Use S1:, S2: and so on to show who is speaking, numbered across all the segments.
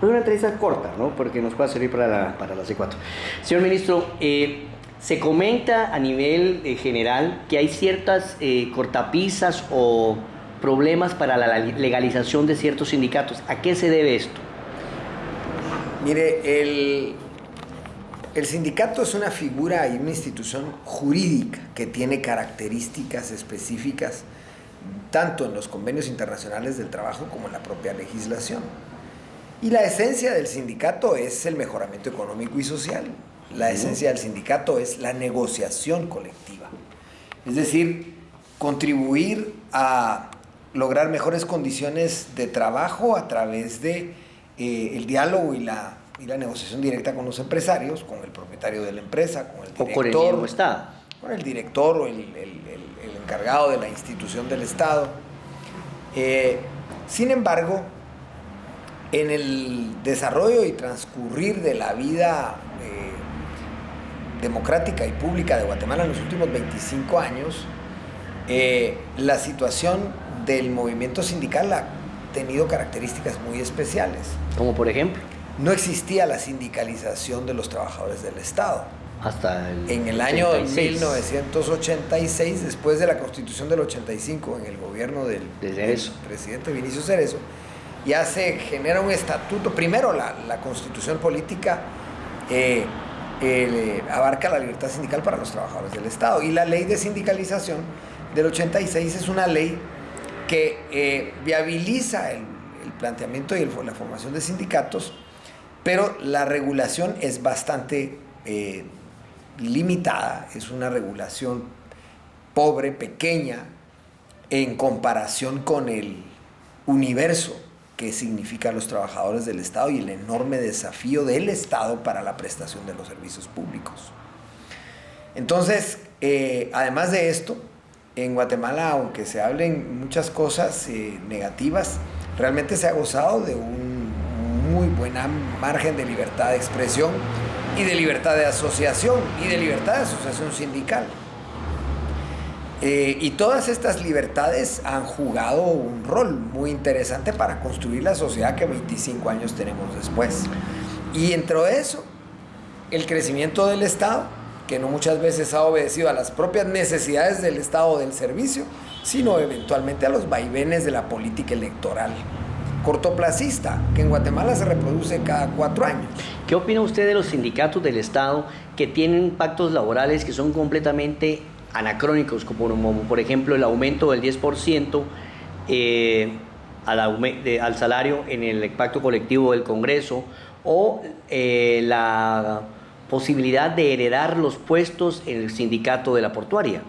S1: Es una entrevista corta, ¿no? Porque nos puede servir para la C4. Señor ministro, se comenta a nivel general que hay ciertas cortapisas o problemas para la legalización de ciertos sindicatos. ¿A qué se debe esto?
S2: Mire, el sindicato es una figura y una institución jurídica que tiene características específicas tanto en los convenios internacionales del trabajo como en la propia legislación. Y la esencia del sindicato es el mejoramiento económico y social. La esencia del sindicato es la negociación colectiva. Es decir, contribuir a lograr mejores condiciones de trabajo a través de el diálogo y la negociación directa con los empresarios, con el propietario de la empresa, con el director.
S1: O con el mismo Estado.
S2: Con el director o el encargado de la institución del Estado. Sin embargo, en el desarrollo y transcurrir de la vida democrática y pública de Guatemala en los últimos 25 años, la situación del movimiento sindical ha tenido características muy especiales.
S1: Como por ejemplo.
S2: No existía la sindicalización de los trabajadores del Estado.
S1: Hasta
S2: en el año 1986, después de la Constitución del 85, en el gobierno del presidente Vinicio Cerezo, ya se genera un estatuto. Primero, la Constitución política abarca la libertad sindical para los trabajadores del Estado, y la ley de sindicalización del 86 es una ley que viabiliza el planteamiento y la formación de sindicatos, pero la regulación es bastante limitada, es una regulación pobre, pequeña, en comparación con el universo que significa los trabajadores del Estado y el enorme desafío del Estado para la prestación de los servicios públicos. Entonces, además de esto, en Guatemala, aunque se hablen muchas cosas negativas, realmente se ha gozado de un muy buen margen de libertad de expresión y de libertad de asociación sindical. Y todas estas libertades han jugado un rol muy interesante para construir la sociedad que 25 años tenemos después. Y entre eso, el crecimiento del Estado, que no muchas veces ha obedecido a las propias necesidades del Estado del servicio, sino eventualmente a los vaivenes de la política electoral cortoplacista, que en Guatemala se reproduce cada 4 años.
S1: ¿Qué opina usted de los sindicatos del Estado que tienen pactos laborales que son completamente anacrónicos, como por ejemplo el aumento del 10% al salario en el pacto colectivo del Congreso, o la posibilidad de heredar los puestos en el sindicato de la portuaria?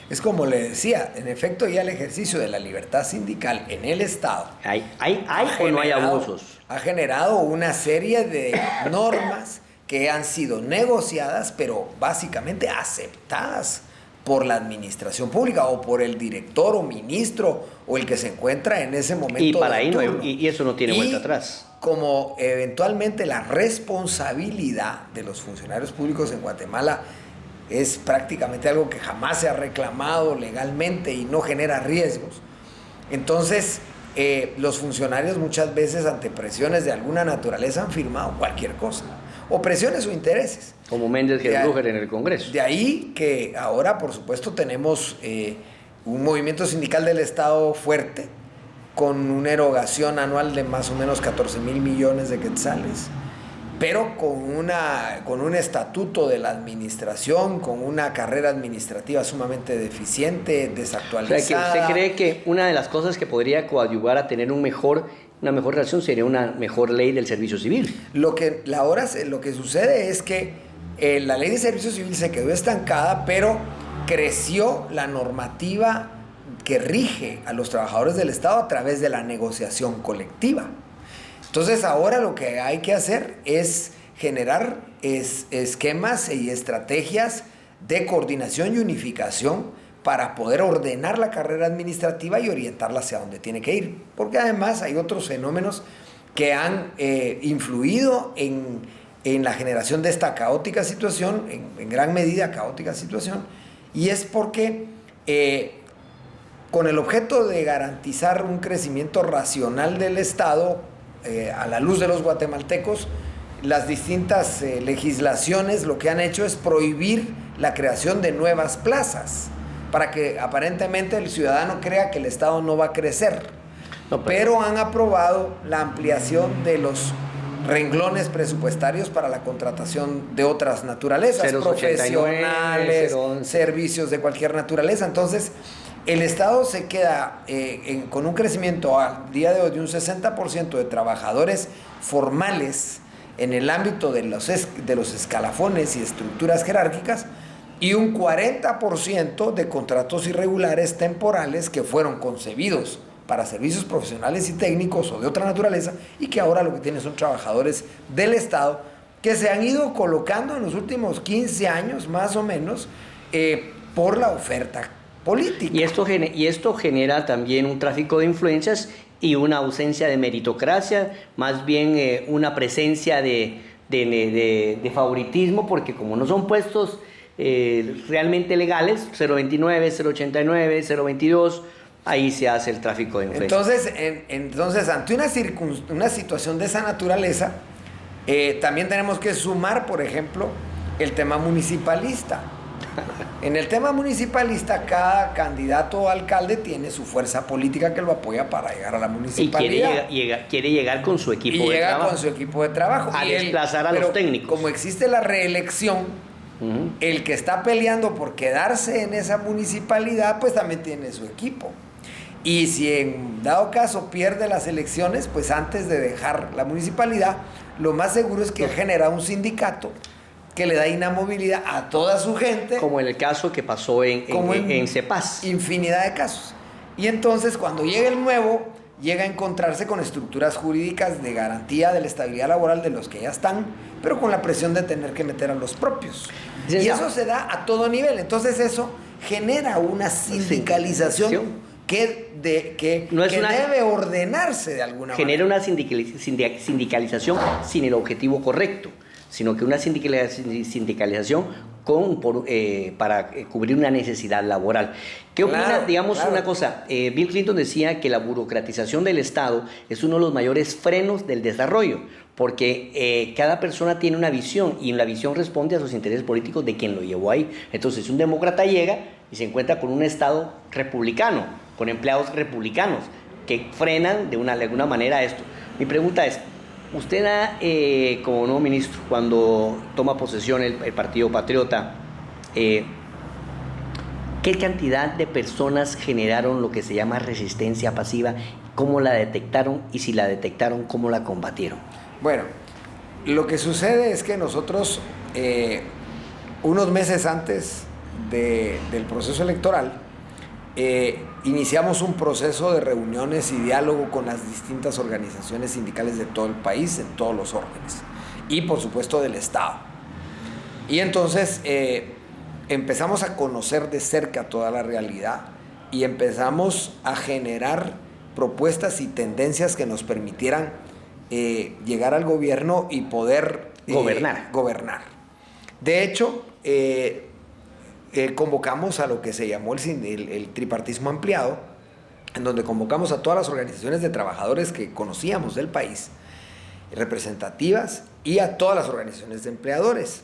S2: Es como le decía, en efecto, ya el ejercicio de la libertad sindical en el Estado
S1: ¿Hay o no hay abusos?
S2: Ha generado una serie de normas que han sido negociadas, pero básicamente aceptadas por la administración pública o por el director o ministro o el que se encuentra en ese momento.
S1: Y para ahí no hay, y eso no tiene vuelta atrás.
S2: Como eventualmente la responsabilidad de los funcionarios públicos en Guatemala es prácticamente algo que jamás se ha reclamado legalmente y no genera riesgos. Entonces, los funcionarios muchas veces ante presiones de alguna naturaleza han firmado cualquier cosa, o presiones o intereses.
S1: Como Méndez Gerbruger en el Congreso.
S2: De ahí que ahora, por supuesto, tenemos un movimiento sindical del Estado fuerte, con una erogación anual de más o menos 14,000 millones de quetzales, pero con un estatuto de la administración, con una carrera administrativa sumamente deficiente, desactualizada.
S1: O sea, que ¿usted cree que una de las cosas que podría coadyuvar a tener una mejor relación sería una mejor ley del servicio civil?
S2: Lo que sucede es que la ley de servicio civil se quedó estancada, pero creció la normativa que rige a los trabajadores del Estado a través de la negociación colectiva. Entonces ahora lo que hay que hacer es generar esquemas y estrategias de coordinación y unificación para poder ordenar la carrera administrativa y orientarla hacia donde tiene que ir. Porque además hay otros fenómenos que han influido en la generación de esta caótica situación, en gran medida caótica situación, y es porque con el objeto de garantizar un crecimiento racional del Estado, a la luz de los guatemaltecos, las distintas legislaciones lo que han hecho es prohibir la creación de nuevas plazas, para que aparentemente el ciudadano crea que el Estado no va a crecer. No, pero han aprobado la ampliación de los renglones presupuestarios para la contratación de otras naturalezas,
S1: 089,
S2: profesionales,
S1: 011.
S2: servicios de cualquier naturaleza. Entonces, el Estado se queda con un crecimiento al día de hoy de un 60% de trabajadores formales en el ámbito de los escalafones y estructuras jerárquicas, y un 40% de contratos irregulares temporales que fueron concebidos para servicios profesionales y técnicos o de otra naturaleza, y que ahora lo que tienen son trabajadores del Estado que se han ido colocando en los últimos 15 años más o menos por la oferta política.
S1: Y esto genera también un tráfico de influencias y una ausencia de meritocracia, más bien una presencia de favoritismo, porque como no son puestos realmente legales, 029, 089, 022, ahí se hace el tráfico de influencias.
S2: Entonces, ante una situación de esa naturaleza, también tenemos que sumar, por ejemplo, el tema municipalista. En el tema municipalista, cada candidato o alcalde tiene su fuerza política que lo apoya para llegar a la municipalidad.
S1: Y quiere llegar con su equipo de trabajo.
S2: Con su equipo de trabajo.
S1: A desplazar a los técnicos.
S2: Como existe la reelección, el que está peleando por quedarse en esa municipalidad, pues también tiene su equipo. Y si en dado caso pierde las elecciones, pues antes de dejar la municipalidad, lo más seguro es que genera un sindicato que le da inamovilidad a toda su gente.
S1: Como en el caso que pasó en CEPAS.
S2: Infinidad de casos. Y entonces cuando llega el nuevo, llega a encontrarse con estructuras jurídicas de garantía de la estabilidad laboral de los que ya están, pero con la presión de tener que meter a los propios. Y eso se da a todo nivel. Entonces eso genera una sindicalización que debe ordenarse de alguna manera.
S1: Genera una sindicalización sin el objetivo correcto, sino que una sindicalización para cubrir una necesidad laboral. ¿Qué opina? Digamos una cosa, Bill Clinton decía que la burocratización del Estado es uno de los mayores frenos del desarrollo, porque cada persona tiene una visión y la visión responde a sus intereses políticos de quien lo llevó ahí. Entonces, un demócrata llega y se encuentra con un Estado republicano, con empleados republicanos que frenan de alguna manera esto. Mi pregunta es, usted como nuevo ministro, cuando toma posesión el Partido Patriota, ¿qué cantidad de personas generaron lo que se llama resistencia pasiva? ¿Cómo la detectaron? Y si la detectaron, ¿cómo la combatieron?
S2: Bueno, lo que sucede es que nosotros, unos meses antes del proceso electoral, iniciamos un proceso de reuniones y diálogo con las distintas organizaciones sindicales de todo el país, en todos los órdenes, y por supuesto del Estado. Y entonces empezamos a conocer de cerca toda la realidad y empezamos a generar propuestas y tendencias que nos permitieran llegar al gobierno y poder gobernar. De hecho, convocamos a lo que se llamó el tripartismo ampliado, en donde convocamos a todas las organizaciones de trabajadores que conocíamos del país, representativas, y a todas las organizaciones de empleadores.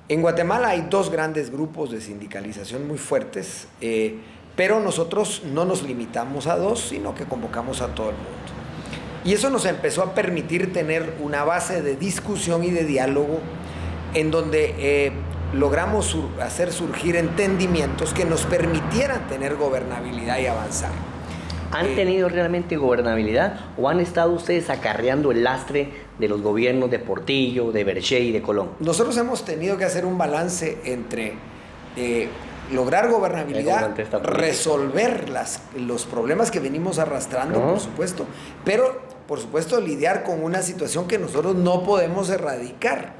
S2: En Guatemala hay dos grandes grupos de sindicalización muy fuertes, pero nosotros no nos limitamos a dos, sino que convocamos a todo el mundo. Y eso nos empezó a permitir tener una base de discusión y de diálogo en donde logramos hacer surgir entendimientos que nos permitieran tener gobernabilidad y avanzar.
S1: ¿Han tenido realmente gobernabilidad o han estado ustedes acarreando el lastre de los gobiernos de Portillo, de Berché y de Colón?
S2: Nosotros hemos tenido que hacer un balance entre lograr gobernabilidad, resolver los problemas que venimos arrastrando, por supuesto, pero por supuesto lidiar con una situación que nosotros no podemos erradicar,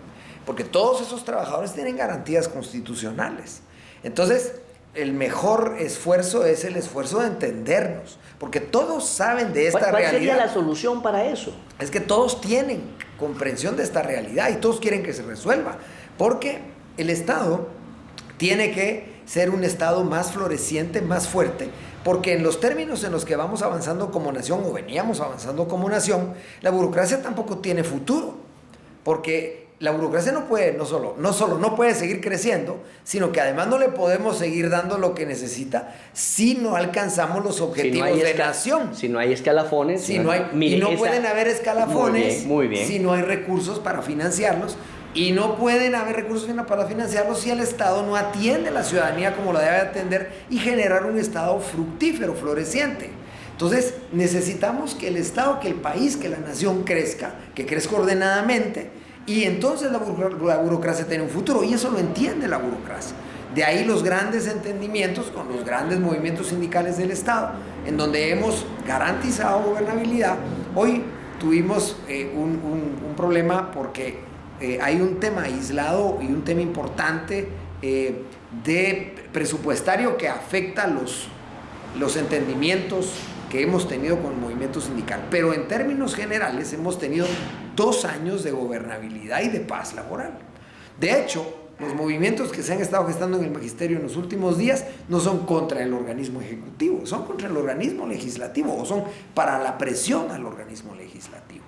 S2: porque todos esos trabajadores tienen garantías constitucionales. Entonces, el mejor esfuerzo es el esfuerzo de entendernos, porque todos saben de esta realidad.
S1: ¿Cuál sería la solución para eso?
S2: Es que todos tienen comprensión de esta realidad y todos quieren que se resuelva, porque el Estado tiene que ser un Estado más floreciente, más fuerte, porque en los términos en los que vamos avanzando como nación o veníamos avanzando como nación, la burocracia tampoco tiene futuro, porque la burocracia no solo no puede seguir creciendo, sino que además no le podemos seguir dando lo que necesita si no alcanzamos los objetivos de nación.
S1: Si no hay escalafones.
S2: Y no pueden haber escalafones
S1: muy bien.
S2: si no hay recursos para financiarlos. Y no pueden haber recursos para financiarlos si el Estado no atiende a la ciudadanía como la debe atender y generar un Estado fructífero, floreciente. Entonces necesitamos que el Estado, que el país, que la nación crezca, que crezca ordenadamente, y entonces la burocracia tiene un futuro, y eso lo entiende la burocracia. De ahí los grandes entendimientos con los grandes movimientos sindicales del Estado, en donde hemos garantizado gobernabilidad. Hoy tuvimos un problema porque hay un tema aislado y un tema importante de presupuestario que afecta los entendimientos que hemos tenido con el movimiento sindical, pero en términos generales hemos tenido 2 años de gobernabilidad y de paz laboral. De hecho, los movimientos que se han estado gestando en el magisterio en los últimos días no son contra el organismo ejecutivo, son contra el organismo legislativo, o son para la presión al organismo legislativo.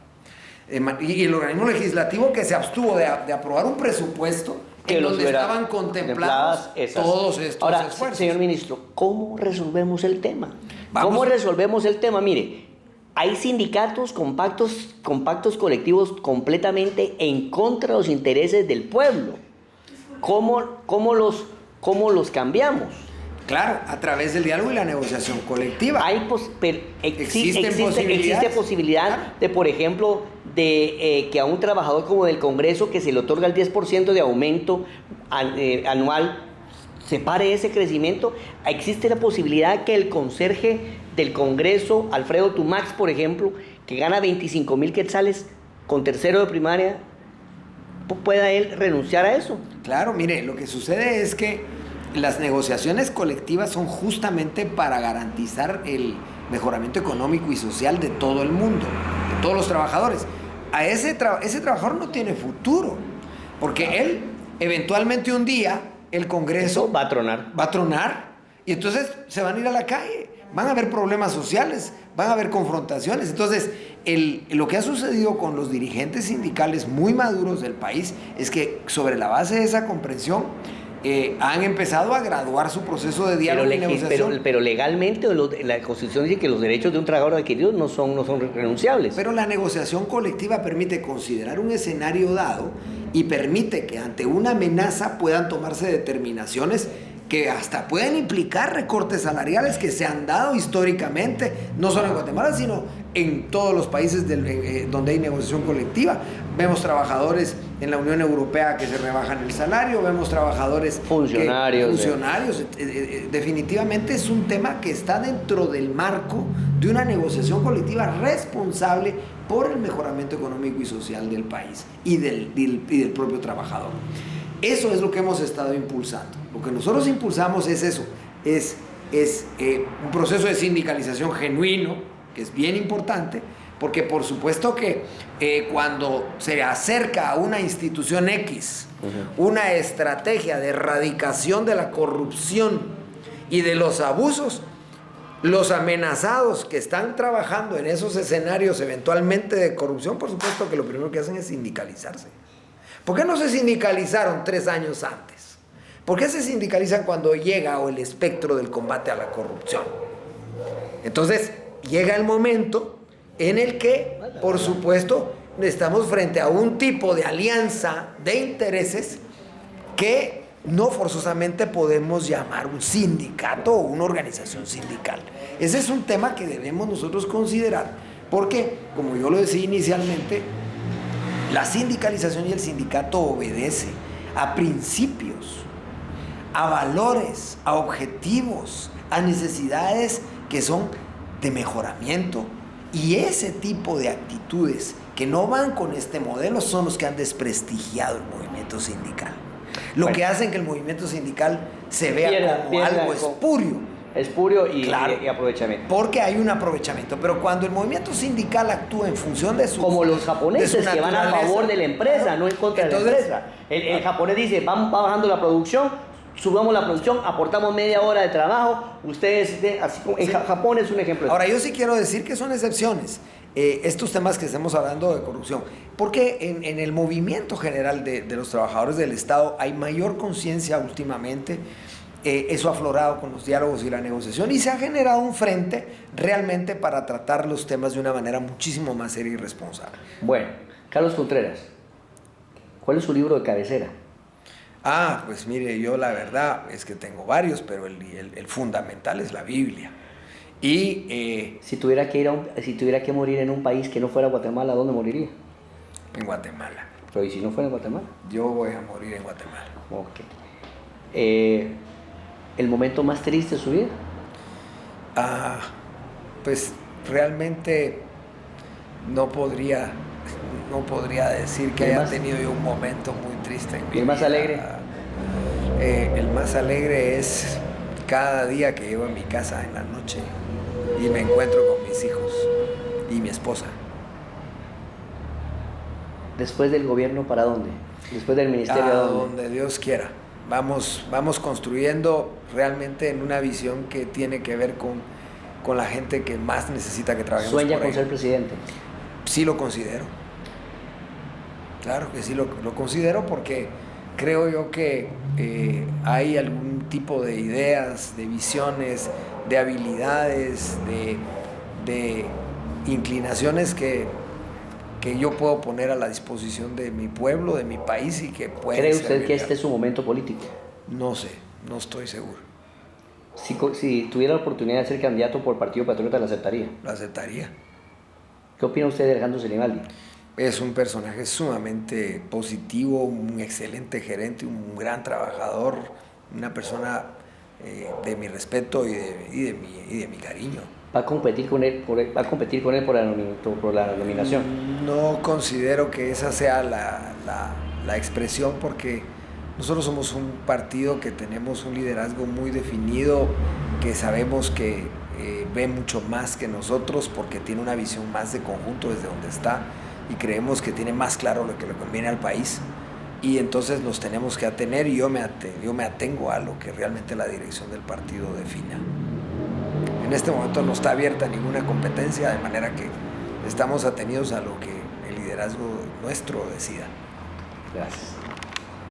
S2: Y el organismo legislativo que se abstuvo de aprobar un presupuesto en donde estaban contemplados todos estos esfuerzos.
S1: Ahora, señor ministro, ¿cómo resolvemos el tema?
S2: ¿Cómo
S1: resolvemos el tema? Mire, hay sindicatos con pactos colectivos completamente en contra de los intereses del pueblo. ¿Cómo los cambiamos?
S2: Claro, a través del diálogo y la negociación colectiva.
S1: Existe posibilidad de, por ejemplo, que a un trabajador como del Congreso, que se le otorga el 10% de aumento anual, se pare ese crecimiento. Existe la posibilidad que el conserje del Congreso, Alfredo Tumax, por ejemplo, que gana 25,000 quetzales con tercero de primaria, pueda él renunciar a eso.
S2: Claro, mire, lo que sucede es que las negociaciones colectivas son justamente para garantizar el mejoramiento económico y social de todo el mundo, de todos los trabajadores. Ese trabajador no tiene futuro, porque él eventualmente un día el Congreso
S1: va a tronar
S2: y entonces se van a ir a la calle, van a haber problemas sociales, van a haber confrontaciones. Entonces lo que ha sucedido con los dirigentes sindicales muy maduros del país es que sobre la base de esa comprensión han empezado a graduar su proceso de diálogo y negociación.
S1: Pero legalmente la Constitución dice que los derechos de un trabajador adquiridos no son renunciables.
S2: Pero la negociación colectiva permite considerar un escenario dado y permite que ante una amenaza puedan tomarse determinaciones que hasta pueden implicar recortes salariales que se han dado históricamente, no solo en Guatemala, sino en todos los países donde hay negociación colectiva. Vemos trabajadores en la Unión Europea que se rebajan el salario, vemos trabajadores
S1: funcionarios.
S2: Definitivamente es un tema que está dentro del marco de una negociación colectiva responsable por el mejoramiento económico y social del país y del propio trabajador. Eso es lo que hemos estado impulsando. Lo que nosotros impulsamos es eso, es un proceso de sindicalización genuino, que es bien importante, porque por supuesto que cuando se acerca a una institución X, una estrategia de erradicación de la corrupción y de los abusos, los amenazados que están trabajando en esos escenarios eventualmente de corrupción, por supuesto que lo primero que hacen es sindicalizarse. ¿Por qué no se sindicalizaron 3 años antes? ¿Por qué se sindicalizan cuando llega el espectro del combate a la corrupción? Entonces, llega el momento en el que, por supuesto, estamos frente a un tipo de alianza de intereses que no forzosamente podemos llamar un sindicato o una organización sindical. Ese es un tema que debemos nosotros considerar, porque, como yo lo decía inicialmente, la sindicalización y el sindicato obedece a principios, a valores, a objetivos, a necesidades que son de mejoramiento. Y ese tipo de actitudes que no van con este modelo son los que han desprestigiado el movimiento sindical. Lo que hacen que el movimiento sindical se vea como algo espurio.
S1: Espurio y aprovechamiento.
S2: Porque hay un aprovechamiento. Pero cuando el movimiento sindical actúa en función de su...
S1: Como los japoneses que van a favor de la empresa, no en contra de la empresa. El japonés dice, va bajando la producción, subamos la producción, aportamos media hora de trabajo, ustedes, así como en Japón es un ejemplo.
S2: Ahora, yo sí quiero decir que son excepciones. Estos temas que estamos hablando de corrupción, porque en el movimiento general de los trabajadores del Estado hay mayor conciencia últimamente. Eso ha aflorado con los diálogos y la negociación y se ha generado un frente realmente para tratar los temas de una manera muchísimo más seria y responsable.
S1: Bueno, Carlos Contreras, ¿cuál es su libro de cabecera?
S2: Pues mire, yo la verdad es que tengo varios, pero el fundamental es la Biblia. Y
S1: si tuviera que morir en un país que no fuera Guatemala, ¿dónde moriría?
S2: En Guatemala.
S1: Pero ¿y si no fuera en Guatemala?
S2: Yo voy a morir en Guatemala.
S1: Ok. ¿El momento más triste de su vida?
S2: Pues realmente no podría decir que haya tenido yo un momento muy triste en mi vida.
S1: ¿Y el más alegre?
S2: El más alegre es cada día que llego a mi casa en la noche y me encuentro con mis hijos y mi esposa.
S1: ¿Después del gobierno para dónde? ¿Después del ministerio
S2: a
S1: dónde?
S2: Donde Dios quiera. Vamos construyendo realmente en una visión que tiene que ver con la gente que más necesita que trabajemos.
S1: ¿Sueña con ser presidente?
S2: Sí lo considero. Claro que sí lo considero porque creo yo que hay algún tipo de ideas, de visiones, de habilidades, de inclinaciones que yo puedo poner a la disposición de mi pueblo, de mi país y que pueden
S1: ¿Cree usted que este es su momento político?
S2: No sé, no estoy seguro.
S1: Si tuviera la oportunidad de ser candidato por Partido Patriota, ¿la aceptaría?
S2: Lo aceptaría.
S1: ¿Qué opina usted de Alejandro Sinibaldi?
S2: Es un personaje sumamente positivo, un excelente gerente, un gran trabajador, una persona de mi respeto y de mi cariño.
S1: ¿Va a competir con él por la nominación?
S2: No considero que esa sea la expresión porque nosotros somos un partido que tenemos un liderazgo muy definido, que sabemos que ve mucho más que nosotros porque tiene una visión más de conjunto desde donde está y creemos que tiene más claro lo que le conviene al país y entonces nos tenemos que atener y yo me atengo a lo que realmente la dirección del partido defina. En este momento no está abierta ninguna competencia, de manera que estamos atenidos a lo que el liderazgo nuestro decida.
S1: Gracias.